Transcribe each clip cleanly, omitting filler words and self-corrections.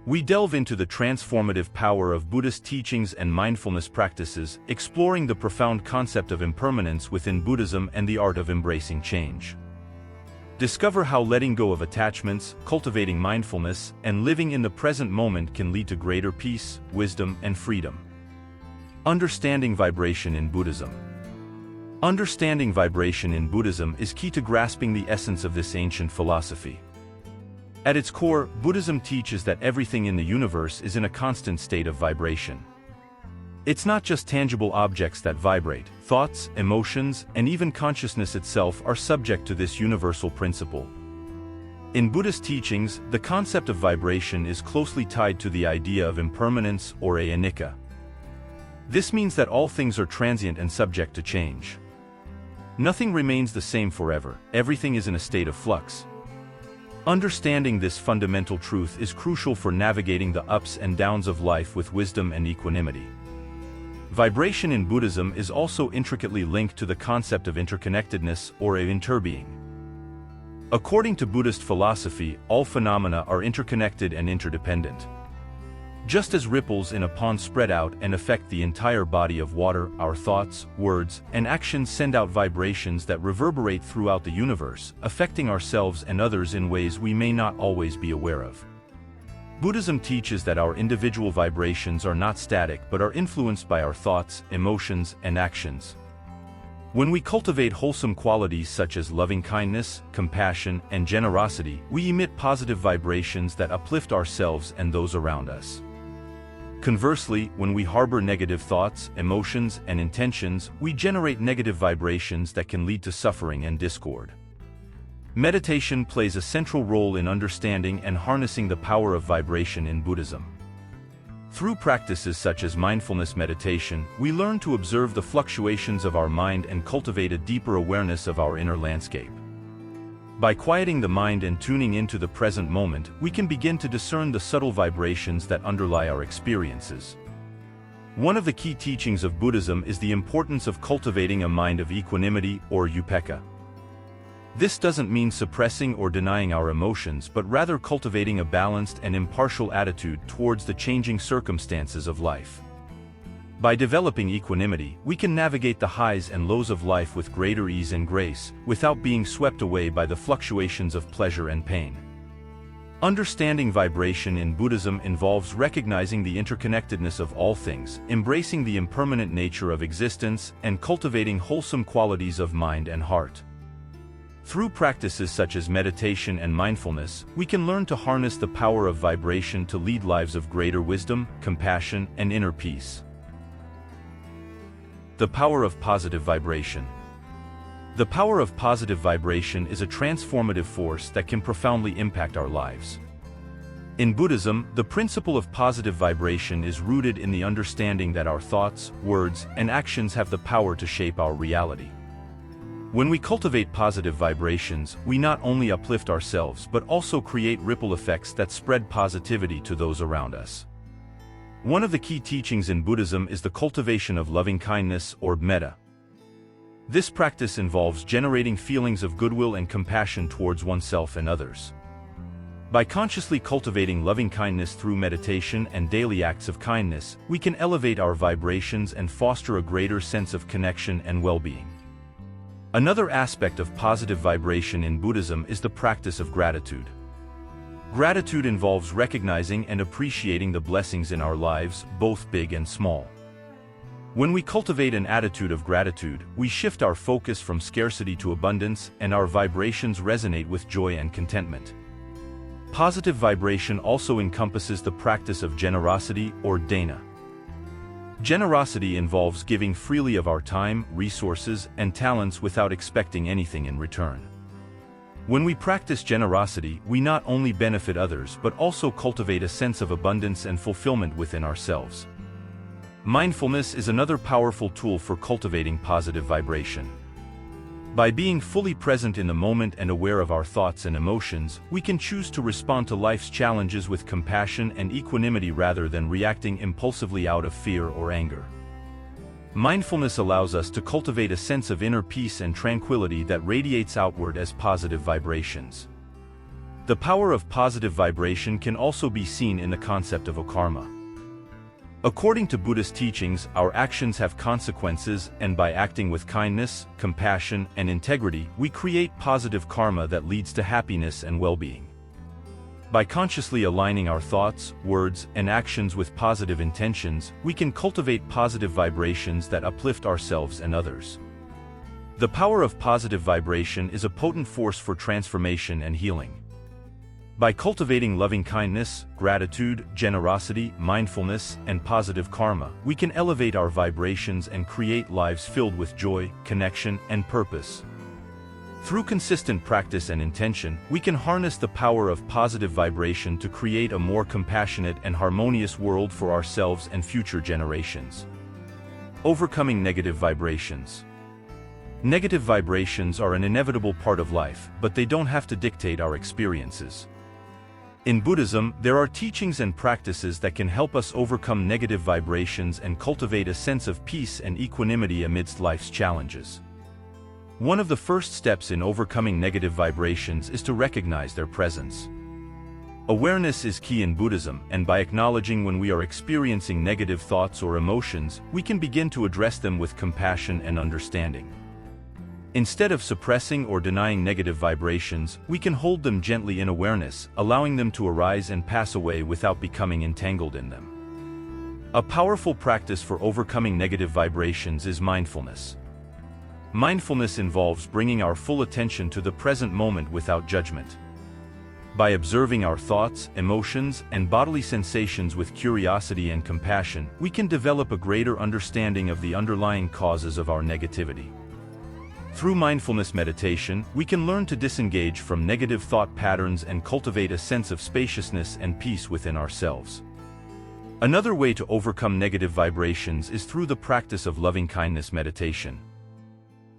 We delve into the transformative power of Buddhist teachings and mindfulness practices, exploring the profound concept of impermanence within Buddhism and the art of embracing change. Discover how letting go of attachments, cultivating mindfulness, and living in the present moment can lead to greater peace, wisdom, and freedom. Understanding vibration in Buddhism. Understanding vibration in Buddhism is key to grasping the essence of this ancient philosophy. At its core, Buddhism teaches that everything in the universe is in a constant state of vibration. It's not just tangible objects that vibrate. Thoughts, emotions, and even consciousness itself are subject to this universal principle. In Buddhist teachings, the concept of vibration is closely tied to the idea of impermanence or anicca. This means that all things are transient and subject to change. Nothing remains the same forever. Everything is in a state of flux. Understanding this fundamental truth is crucial for navigating the ups and downs of life with wisdom and equanimity. Vibration in Buddhism is also intricately linked to the concept of interconnectedness or interbeing. According to Buddhist philosophy, all phenomena are interconnected and interdependent. Just as ripples in a pond spread out and affect the entire body of water, our thoughts, words, and actions send out vibrations that reverberate throughout the universe, affecting ourselves and others in ways we may not always be aware of. Buddhism teaches that our individual vibrations are not static but are influenced by our thoughts, emotions, and actions. When we cultivate wholesome qualities such as loving-kindness, compassion, and generosity, we emit positive vibrations that uplift ourselves and those around us. Conversely, when we harbor negative thoughts, emotions, and intentions, we generate negative vibrations that can lead to suffering and discord. Meditation plays a central role in understanding and harnessing the power of vibration in Buddhism. Through practices such as mindfulness meditation, we learn to observe the fluctuations of our mind and cultivate a deeper awareness of our inner landscape. By quieting the mind and tuning into the present moment, we can begin to discern the subtle vibrations that underlie our experiences. One of the key teachings of Buddhism is the importance of cultivating a mind of equanimity or upekkha. This doesn't mean suppressing or denying our emotions but rather cultivating a balanced and impartial attitude towards the changing circumstances of life. By developing equanimity, we can navigate the highs and lows of life with greater ease and grace, without being swept away by the fluctuations of pleasure and pain. Understanding vibration in Buddhism involves recognizing the interconnectedness of all things, embracing the impermanent nature of existence, and cultivating wholesome qualities of mind and heart. Through practices such as meditation and mindfulness, we can learn to harness the power of vibration to lead lives of greater wisdom, compassion, and inner peace. The power of positive vibration. The power of positive vibration is a transformative force that can profoundly impact our lives. In Buddhism, the principle of positive vibration is rooted in the understanding that our thoughts, words, and actions have the power to shape our reality. When we cultivate positive vibrations, we not only uplift ourselves but also create ripple effects that spread positivity to those around us. One of the key teachings in Buddhism is the cultivation of loving-kindness or metta. This practice involves generating feelings of goodwill and compassion towards oneself and others. By consciously cultivating loving-kindness through meditation and daily acts of kindness, we can elevate our vibrations and foster a greater sense of connection and well-being. Another aspect of positive vibration in Buddhism is the practice of gratitude. Gratitude involves recognizing and appreciating the blessings in our lives, both big and small. When we cultivate an attitude of gratitude, we shift our focus from scarcity to abundance, and our vibrations resonate with joy and contentment. Positive vibration also encompasses the practice of generosity or dana. Generosity involves giving freely of our time, resources, and talents without expecting anything in return. When we practice generosity, we not only benefit others but also cultivate a sense of abundance and fulfillment within ourselves. Mindfulness is another powerful tool for cultivating positive vibration. By being fully present in the moment and aware of our thoughts and emotions, we can choose to respond to life's challenges with compassion and equanimity rather than reacting impulsively out of fear or anger. Mindfulness allows us to cultivate a sense of inner peace and tranquility that radiates outward as positive vibrations. The power of positive vibration can also be seen in the concept of karma. According to Buddhist teachings, our actions have consequences, and by acting with kindness, compassion, and integrity, we create positive karma that leads to happiness and well-being. By consciously aligning our thoughts, words, and actions with positive intentions, we can cultivate positive vibrations that uplift ourselves and others. The power of positive vibration is a potent force for transformation and healing. By cultivating loving-kindness, gratitude, generosity, mindfulness, and positive karma, we can elevate our vibrations and create lives filled with joy, connection, and purpose. Through consistent practice and intention, we can harness the power of positive vibration to create a more compassionate and harmonious world for ourselves and future generations. Overcoming negative vibrations. Negative vibrations are an inevitable part of life, but they don't have to dictate our experiences. In Buddhism, there are teachings and practices that can help us overcome negative vibrations and cultivate a sense of peace and equanimity amidst life's challenges. One of the first steps in overcoming negative vibrations is to recognize their presence. Awareness is key in Buddhism, and by acknowledging when we are experiencing negative thoughts or emotions, we can begin to address them with compassion and understanding. Instead of suppressing or denying negative vibrations, we can hold them gently in awareness, allowing them to arise and pass away without becoming entangled in them. A powerful practice for overcoming negative vibrations is mindfulness. Mindfulness involves bringing our full attention to the present moment without judgment. By observing our thoughts, emotions, and bodily sensations with curiosity and compassion, we can develop a greater understanding of the underlying causes of our negativity. Through mindfulness meditation, we can learn to disengage from negative thought patterns and cultivate a sense of spaciousness and peace within ourselves. Another way to overcome negative vibrations is through the practice of loving-kindness meditation.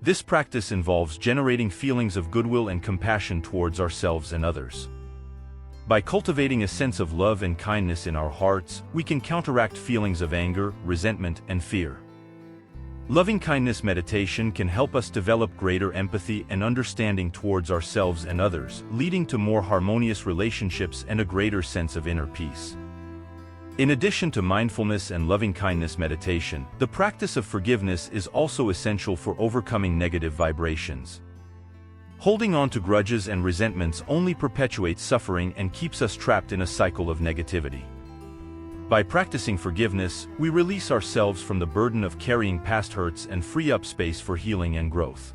This practice involves generating feelings of goodwill and compassion towards ourselves and others. By cultivating a sense of love and kindness in our hearts, we can counteract feelings of anger, resentment, and fear. Loving-kindness meditation can help us develop greater empathy and understanding towards ourselves and others, leading to more harmonious relationships and a greater sense of inner peace. In addition to mindfulness and loving-kindness meditation, the practice of forgiveness is also essential for overcoming negative vibrations. Holding on to grudges and resentments only perpetuates suffering and keeps us trapped in a cycle of negativity. By practicing forgiveness, we release ourselves from the burden of carrying past hurts and free up space for healing and growth.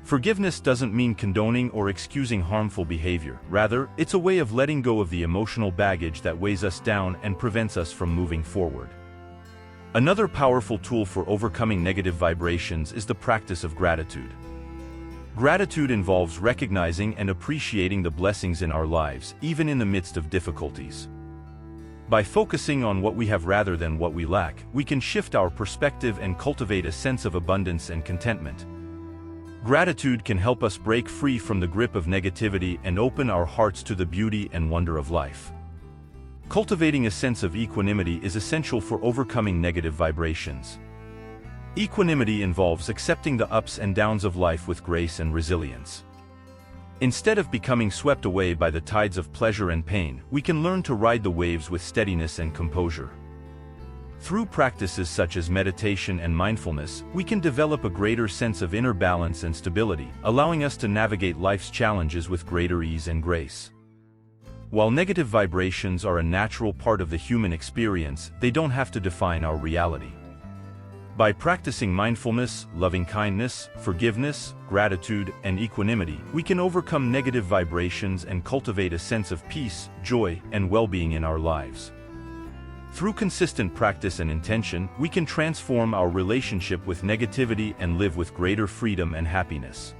Forgiveness doesn't mean condoning or excusing harmful behavior. Rather, it's a way of letting go of the emotional baggage that weighs us down and prevents us from moving forward. Another powerful tool for overcoming negative vibrations is the practice of gratitude. Gratitude involves recognizing and appreciating the blessings in our lives, even in the midst of difficulties. By focusing on what we have rather than what we lack, we can shift our perspective and cultivate a sense of abundance and contentment. Gratitude can help us break free from the grip of negativity and open our hearts to the beauty and wonder of life. Cultivating a sense of equanimity is essential for overcoming negative vibrations. Equanimity involves accepting the ups and downs of life with grace and resilience. Instead of becoming swept away by the tides of pleasure and pain, we can learn to ride the waves with steadiness and composure. Through practices such as meditation and mindfulness, we can develop a greater sense of inner balance and stability, allowing us to navigate life's challenges with greater ease and grace. While negative vibrations are a natural part of the human experience, they don't have to define our reality. By practicing mindfulness, loving-kindness, forgiveness, gratitude, and equanimity, we can overcome negative vibrations and cultivate a sense of peace, joy, and well-being in our lives. Through consistent practice and intention, we can transform our relationship with negativity and live with greater freedom and happiness.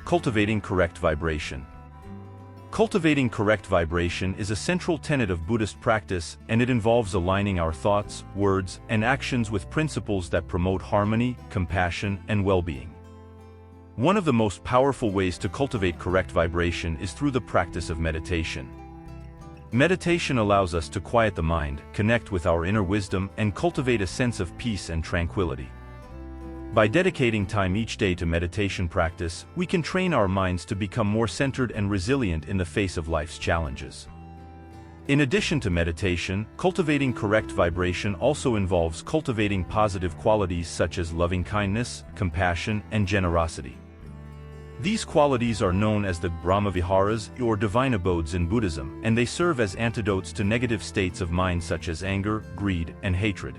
Cultivating correct vibration. Cultivating correct vibration is a central tenet of Buddhist practice, and it involves aligning our thoughts, words, and actions with principles that promote harmony, compassion, and well-being. One of the most powerful ways to cultivate correct vibration is through the practice of meditation. Meditation allows us to quiet the mind, connect with our inner wisdom, and cultivate a sense of peace and tranquility. By dedicating time each day to meditation practice, we can train our minds to become more centered and resilient in the face of life's challenges. In addition to meditation, cultivating correct vibration also involves cultivating positive qualities such as loving-kindness, compassion, and generosity. These qualities are known as the Brahmaviharas or divine abodes in Buddhism, and they serve as antidotes to negative states of mind such as anger, greed, and hatred.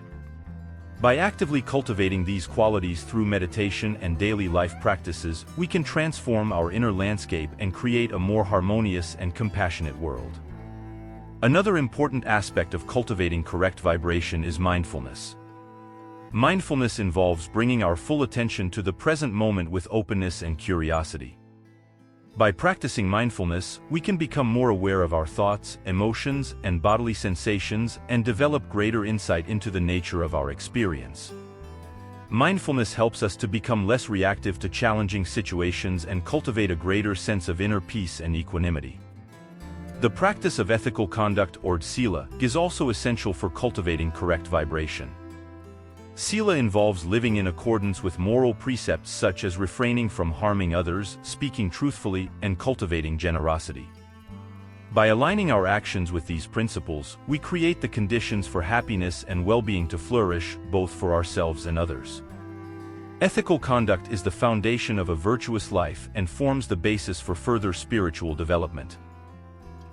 By actively cultivating these qualities through meditation and daily life practices, we can transform our inner landscape and create a more harmonious and compassionate world. Another important aspect of cultivating correct vibration is mindfulness. Mindfulness involves bringing our full attention to the present moment with openness and curiosity. By practicing mindfulness, we can become more aware of our thoughts, emotions, and bodily sensations and develop greater insight into the nature of our experience. Mindfulness helps us to become less reactive to challenging situations and cultivate a greater sense of inner peace and equanimity. The practice of ethical conduct or sila is also essential for cultivating correct vibration. Sila involves living in accordance with moral precepts such as refraining from harming others, speaking truthfully, and cultivating generosity. By aligning our actions with these principles, we create the conditions for happiness and well-being to flourish, both for ourselves and others. Ethical conduct is the foundation of a virtuous life and forms the basis for further spiritual development.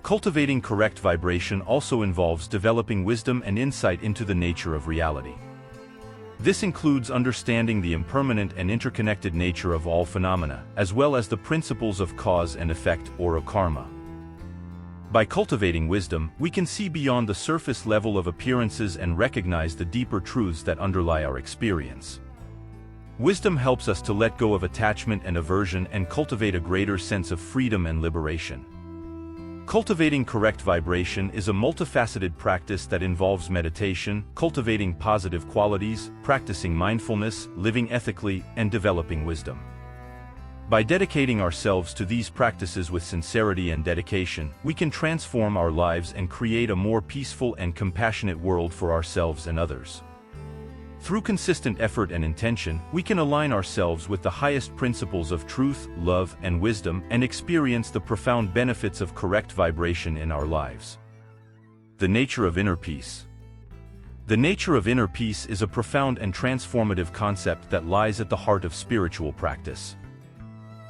Cultivating correct vibration also involves developing wisdom and insight into the nature of reality. This includes understanding the impermanent and interconnected nature of all phenomena, as well as the principles of cause and effect or karma. By cultivating wisdom, we can see beyond the surface level of appearances and recognize the deeper truths that underlie our experience. Wisdom helps us to let go of attachment and aversion and cultivate a greater sense of freedom and liberation. Cultivating correct vibration is a multifaceted practice that involves meditation, cultivating positive qualities, practicing mindfulness, living ethically, and developing wisdom. By dedicating ourselves to these practices with sincerity and dedication, we can transform our lives and create a more peaceful and compassionate world for ourselves and others. Through consistent effort and intention, we can align ourselves with the highest principles of truth, love, and wisdom and experience the profound benefits of correct vibration in our lives. The nature of inner peace. The nature of inner peace is a profound and transformative concept that lies at the heart of spiritual practice.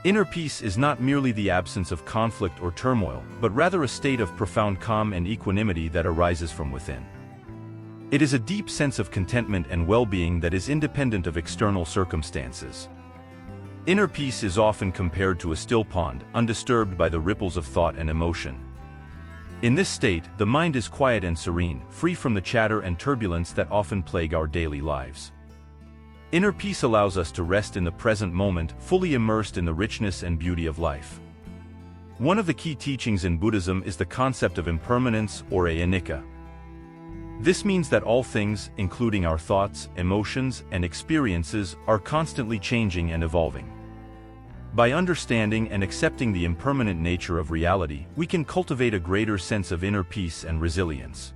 Inner peace is not merely the absence of conflict or turmoil, but rather a state of profound calm and equanimity that arises from within. It is a deep sense of contentment and well-being that is independent of external circumstances. Inner peace is often compared to a still pond, undisturbed by the ripples of thought and emotion. In this state, the mind is quiet and serene, free from the chatter and turbulence that often plague our daily lives. Inner peace allows us to rest in the present moment, fully immersed in the richness and beauty of life. One of the key teachings in Buddhism is the concept of impermanence or anicca. This means that all things, including our thoughts, emotions, and experiences, are constantly changing and evolving. By understanding and accepting the impermanent nature of reality, we can cultivate a greater sense of inner peace and resilience.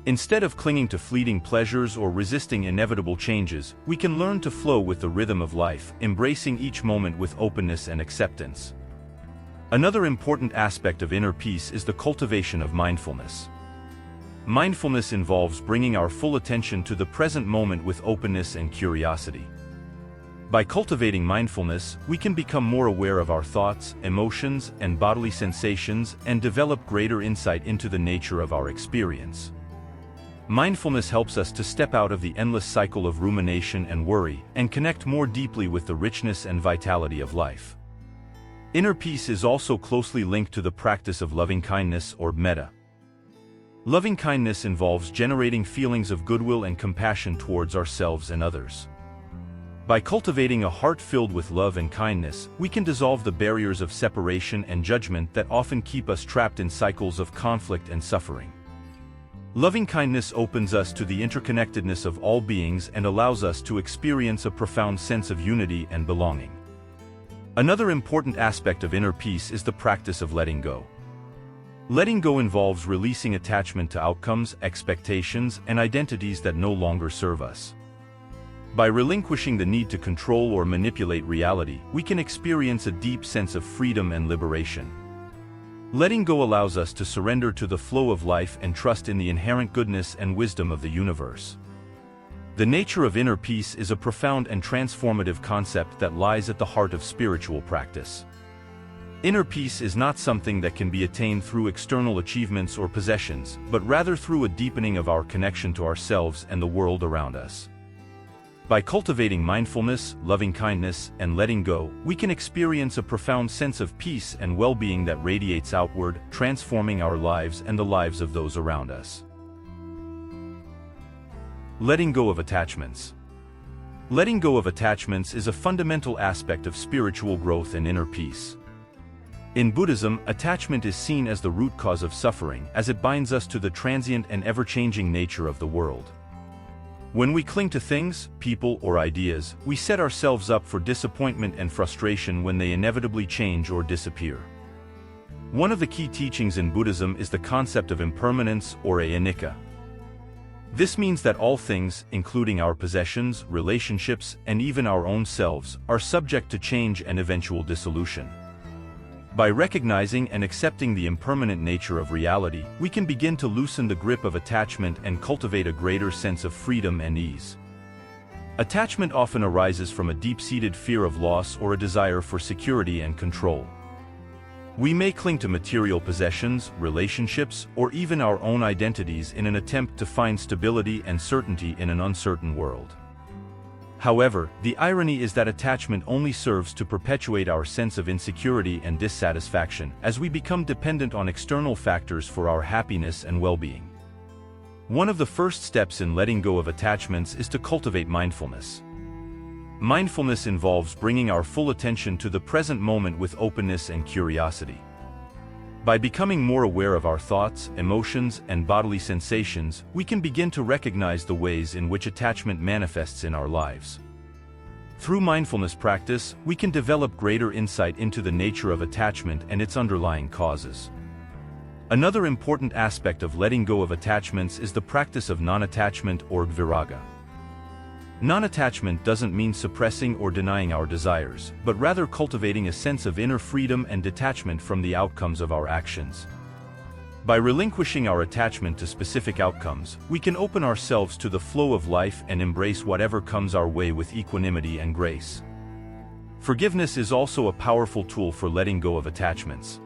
Instead of clinging to fleeting pleasures or resisting inevitable changes, we can learn to flow with the rhythm of life, embracing each moment with openness and acceptance. Another important aspect of inner peace is the cultivation of mindfulness. Mindfulness involves bringing our full attention to the present moment with openness and curiosity. By cultivating mindfulness, we can become more aware of our thoughts, emotions, and bodily sensations and develop greater insight into the nature of our experience. Mindfulness helps us to step out of the endless cycle of rumination and worry and connect more deeply with the richness and vitality of life. Inner peace is also closely linked to the practice of loving-kindness or metta. Loving-kindness involves generating feelings of goodwill and compassion towards ourselves and others. By cultivating a heart filled with love and kindness, we can dissolve the barriers of separation and judgment that often keep us trapped in cycles of conflict and suffering. Loving-kindness opens us to the interconnectedness of all beings and allows us to experience a profound sense of unity and belonging. Another important aspect of inner peace is the practice of letting go. Letting go involves releasing attachment to outcomes, expectations, and identities that no longer serve us. By relinquishing the need to control or manipulate reality, we can experience a deep sense of freedom and liberation. Letting go allows us to surrender to the flow of life and trust in the inherent goodness and wisdom of the universe. The nature of inner peace is a profound and transformative concept that lies at the heart of spiritual practice. Inner peace is not something that can be attained through external achievements or possessions, but rather through a deepening of our connection to ourselves and the world around us. By cultivating mindfulness, loving-kindness, and letting go, we can experience a profound sense of peace and well-being that radiates outward, transforming our lives and the lives of those around us. Letting go of attachments. Letting go of attachments is a fundamental aspect of spiritual growth and inner peace. In Buddhism, attachment is seen as the root cause of suffering, as it binds us to the transient and ever-changing nature of the world. When we cling to things, people, or ideas, we set ourselves up for disappointment and frustration when they inevitably change or disappear. One of the key teachings in Buddhism is the concept of impermanence, or anicca. This means that all things, including our possessions, relationships, and even our own selves, are subject to change and eventual dissolution. By recognizing and accepting the impermanent nature of reality, we can begin to loosen the grip of attachment and cultivate a greater sense of freedom and ease. Attachment often arises from a deep-seated fear of loss or a desire for security and control. We may cling to material possessions, relationships, or even our own identities in an attempt to find stability and certainty in an uncertain world. However, the irony is that attachment only serves to perpetuate our sense of insecurity and dissatisfaction as we become dependent on external factors for our happiness and well-being. One of the first steps in letting go of attachments is to cultivate mindfulness. Mindfulness involves bringing our full attention to the present moment with openness and curiosity. By becoming more aware of our thoughts, emotions, and bodily sensations, we can begin to recognize the ways in which attachment manifests in our lives. Through mindfulness practice, we can develop greater insight into the nature of attachment and its underlying causes. Another important aspect of letting go of attachments is the practice of non-attachment, or viraga. Non-attachment doesn't mean suppressing or denying our desires, but rather cultivating a sense of inner freedom and detachment from the outcomes of our actions. By relinquishing our attachment to specific outcomes, we can open ourselves to the flow of life and embrace whatever comes our way with equanimity and grace. Forgiveness is also a powerful tool for letting go of attachments.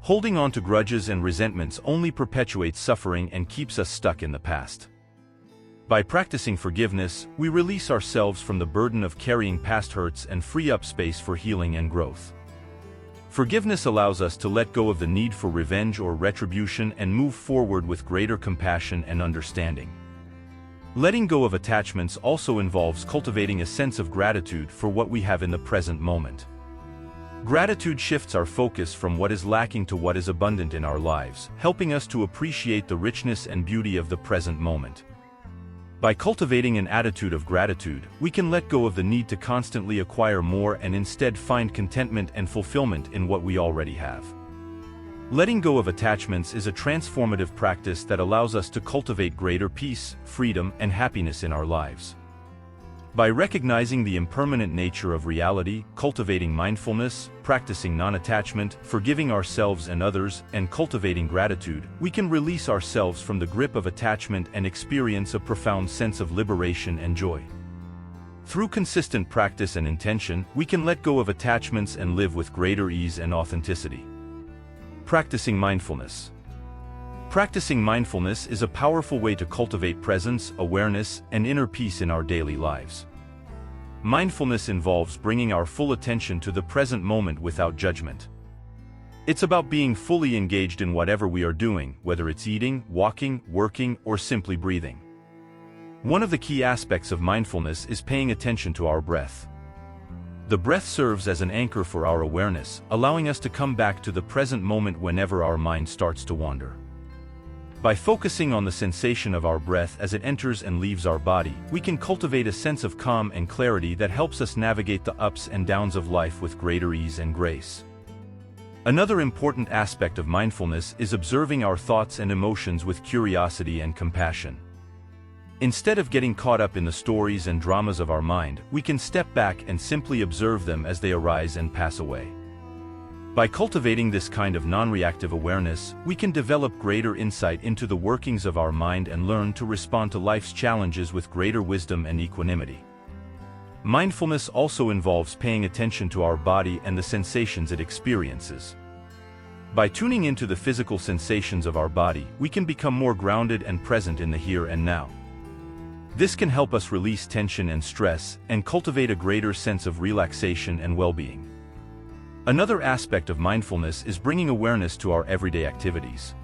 Holding on to grudges and resentments only perpetuates suffering and keeps us stuck in the past. By practicing forgiveness, we release ourselves from the burden of carrying past hurts and free up space for healing and growth. Forgiveness allows us to let go of the need for revenge or retribution and move forward with greater compassion and understanding. Letting go of attachments also involves cultivating a sense of gratitude for what we have in the present moment. Gratitude shifts our focus from what is lacking to what is abundant in our lives, helping us to appreciate the richness and beauty of the present moment. By cultivating an attitude of gratitude, we can let go of the need to constantly acquire more and instead find contentment and fulfillment in what we already have. Letting go of attachments is a transformative practice that allows us to cultivate greater peace, freedom, and happiness in our lives. By recognizing the impermanent nature of reality, cultivating mindfulness, practicing non-attachment, forgiving ourselves and others, and cultivating gratitude, we can release ourselves from the grip of attachment and experience a profound sense of liberation and joy. Through consistent practice and intention, we can let go of attachments and live with greater ease and authenticity. Practicing mindfulness. Practicing mindfulness is a powerful way to cultivate presence, awareness, and inner peace in our daily lives. Mindfulness involves bringing our full attention to the present moment without judgment. It's about being fully engaged in whatever we are doing, whether it's eating, walking, working, or simply breathing. One of the key aspects of mindfulness is paying attention to our breath. The breath serves as an anchor for our awareness, allowing us to come back to the present moment whenever our mind starts to wander. By focusing on the sensation of our breath as it enters and leaves our body, we can cultivate a sense of calm and clarity that helps us navigate the ups and downs of life with greater ease and grace. Another important aspect of mindfulness is observing our thoughts and emotions with curiosity and compassion. Instead of getting caught up in the stories and dramas of our mind, we can step back and simply observe them as they arise and pass away. By cultivating this kind of non-reactive awareness, we can develop greater insight into the workings of our mind and learn to respond to life's challenges with greater wisdom and equanimity. Mindfulness also involves paying attention to our body and the sensations it experiences. By tuning into the physical sensations of our body, we can become more grounded and present in the here and now. This can help us release tension and stress and cultivate a greater sense of relaxation and well-being. Another aspect of mindfulness is bringing awareness to our everyday activities.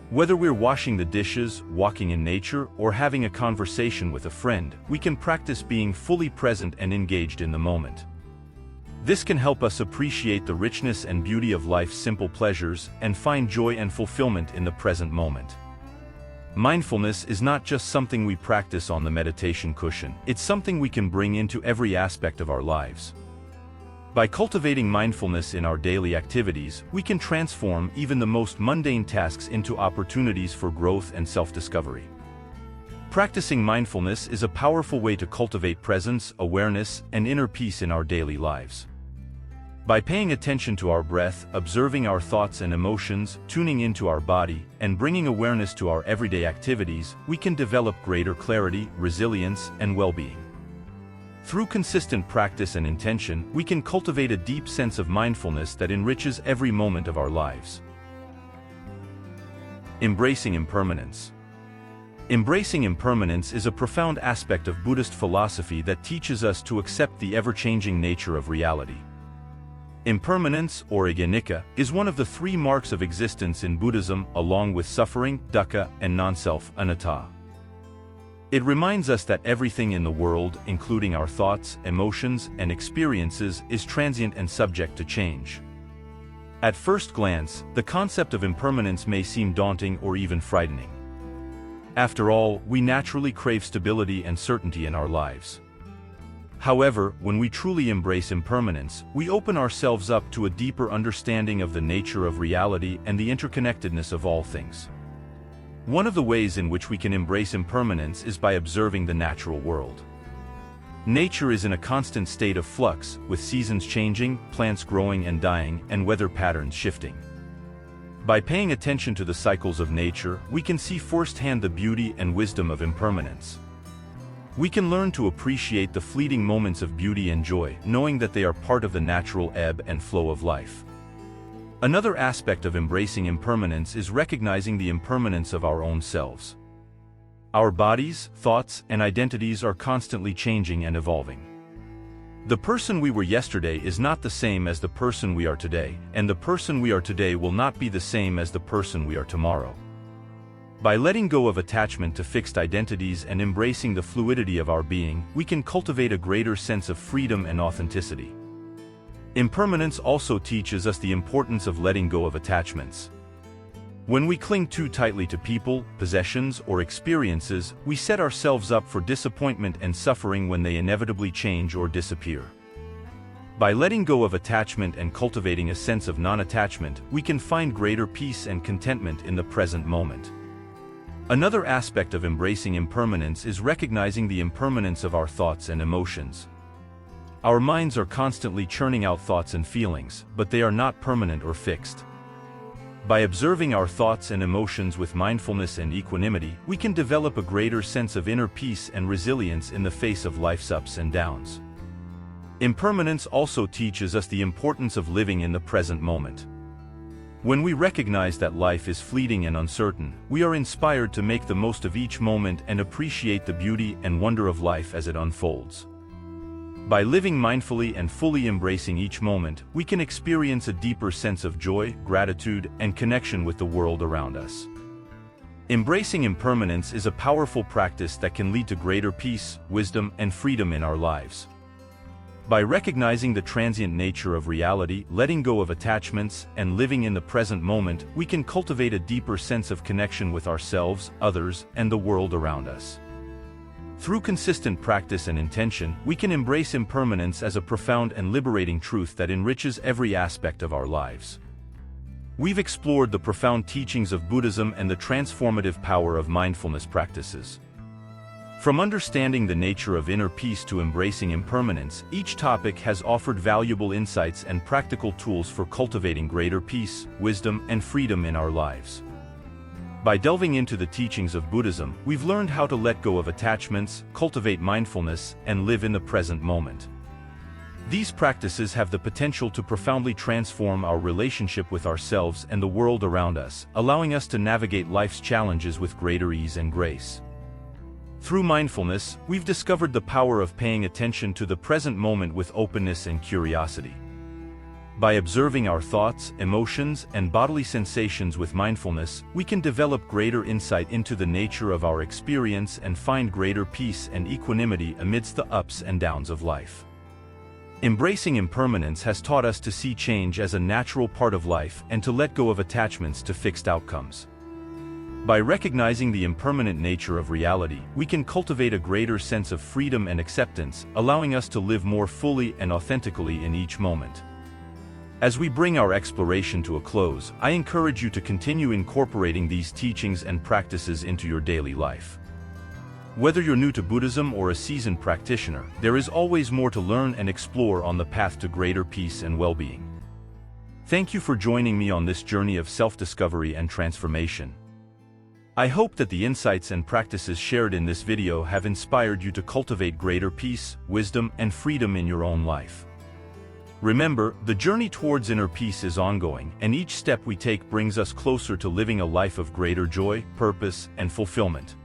Whether we're washing the dishes, walking in nature, or having a conversation with a friend, we can practice being fully present and engaged in the moment. This can help us appreciate the richness and beauty of life's simple pleasures and find joy and fulfillment in the present moment. Mindfulness is not just something we practice on the meditation cushion, it's something we can bring into every aspect of our lives. By cultivating mindfulness in our daily activities, we can transform even the most mundane tasks into opportunities for growth and self-discovery. Practicing mindfulness is a powerful way to cultivate presence, awareness, and inner peace in our daily lives. By paying attention to our breath, observing our thoughts and emotions, tuning into our body, and bringing awareness to our everyday activities, we can develop greater clarity, resilience, and well-being. Through consistent practice and intention, we can cultivate a deep sense of mindfulness that enriches every moment of our lives. Embracing impermanence. Embracing impermanence is a profound aspect of Buddhist philosophy that teaches us to accept the ever-changing nature of reality. Impermanence, or anicca, is one of the three marks of existence in Buddhism, along with suffering, dukkha, and non-self, anatta. It reminds us that everything in the world, including our thoughts, emotions, and experiences, is transient and subject to change. At first glance, the concept of impermanence may seem daunting or even frightening. After all, we naturally crave stability and certainty in our lives. However, when we truly embrace impermanence, we open ourselves up to a deeper understanding of the nature of reality and the interconnectedness of all things. One of the ways in which we can embrace impermanence is by observing the natural world. Nature is in a constant state of flux, with seasons changing, plants growing and dying, and weather patterns shifting. By paying attention to the cycles of nature, we can see firsthand the beauty and wisdom of impermanence. We can learn to appreciate the fleeting moments of beauty and joy, knowing that they are part of the natural ebb and flow of life. Another aspect of embracing impermanence is recognizing the impermanence of our own selves. Our bodies, thoughts, and identities are constantly changing and evolving. The person we were yesterday is not the same as the person we are today, and the person we are today will not be the same as the person we are tomorrow. By letting go of attachment to fixed identities and embracing the fluidity of our being, we can cultivate a greater sense of freedom and authenticity. Impermanence also teaches us the importance of letting go of attachments. When we cling too tightly to people, possessions, or experiences, we set ourselves up for disappointment and suffering when they inevitably change or disappear. By letting go of attachment and cultivating a sense of non-attachment, we can find greater peace and contentment in the present moment. Another aspect of embracing impermanence is recognizing the impermanence of our thoughts and emotions. Our minds are constantly churning out thoughts and feelings, but they are not permanent or fixed. By observing our thoughts and emotions with mindfulness and equanimity, we can develop a greater sense of inner peace and resilience in the face of life's ups and downs. Impermanence also teaches us the importance of living in the present moment. When we recognize that life is fleeting and uncertain, we are inspired to make the most of each moment and appreciate the beauty and wonder of life as it unfolds. By living mindfully and fully embracing each moment, we can experience a deeper sense of joy, gratitude, and connection with the world around us. Embracing impermanence is a powerful practice that can lead to greater peace, wisdom, and freedom in our lives. By recognizing the transient nature of reality, letting go of attachments, and living in the present moment, we can cultivate a deeper sense of connection with ourselves, others, and the world around us. Through consistent practice and intention, we can embrace impermanence as a profound and liberating truth that enriches every aspect of our lives. We've explored the profound teachings of Buddhism and the transformative power of mindfulness practices. From understanding the nature of inner peace to embracing impermanence, each topic has offered valuable insights and practical tools for cultivating greater peace, wisdom, and freedom in our lives. By delving into the teachings of Buddhism, we've learned how to let go of attachments, cultivate mindfulness, and live in the present moment. These practices have the potential to profoundly transform our relationship with ourselves and the world around us, allowing us to navigate life's challenges with greater ease and grace. Through mindfulness, we've discovered the power of paying attention to the present moment with openness and curiosity. By observing our thoughts, emotions, and bodily sensations with mindfulness, we can develop greater insight into the nature of our experience and find greater peace and equanimity amidst the ups and downs of life. Embracing impermanence has taught us to see change as a natural part of life and to let go of attachments to fixed outcomes. By recognizing the impermanent nature of reality, we can cultivate a greater sense of freedom and acceptance, allowing us to live more fully and authentically in each moment. As we bring our exploration to a close, I encourage you to continue incorporating these teachings and practices into your daily life. Whether you're new to Buddhism or a seasoned practitioner, there is always more to learn and explore on the path to greater peace and well-being. Thank you for joining me on this journey of self-discovery and transformation. I hope that the insights and practices shared in this video have inspired you to cultivate greater peace, wisdom, and freedom in your own life. Remember, the journey towards inner peace is ongoing, and each step we take brings us closer to living a life of greater joy, purpose, and fulfillment.